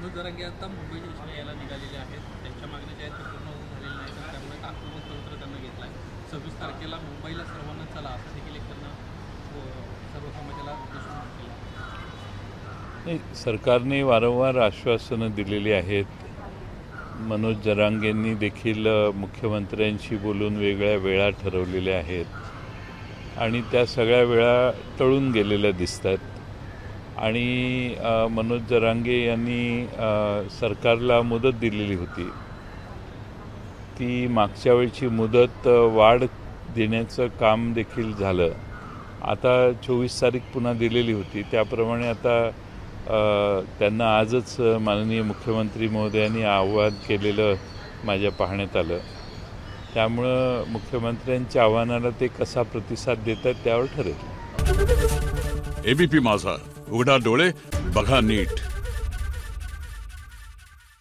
मनोज जरांगे आता मुंबई जंक्शनला यायला निघालेले आहेत. त्यांच्या मागण्या ज्या आहेत त्या पूर्ण होऊन झालेल्या नाहीत, तर त्यामुळे एक आक्रमक पवित्रा त्यांना घेतला आहे. 26 तारखेला मुंबईला सर्वांना चला असं देखील एक त्यांना सर्व समाजाला उद्देशून केलं आहे. सरकारने वारंवार आश्वासनं दिलेली आहेत. मनोज जरांगेंनी देखील मुख्यमंत्र्यांशी बोलून वेगळ्या वेळा ठरवलेल्या आहेत आणि त्या सगळ्या वेळा टळून गेलेल्या दिसतात. आणि मनोज जरांगे यांनी सरकारला मुदत दिलेली होती. ती मागच्या वेळची मुदत वाढ देण्याचं काम देखील झालं. आता 24 तारीख पुन्हा दिलेली होती. त्याप्रमाणे आता त्यांना आजच माननीय मुख्यमंत्री महोदयांनी आवाहन केलेलं माझ्या पाहण्यात आलं. त्यामुळं मुख्यमंत्र्यांच्या आव्हानाला ते कसा प्रतिसाद देतात त्यावर ठरेल. एबीपी माझा, उघडा डोळे बघा नीट.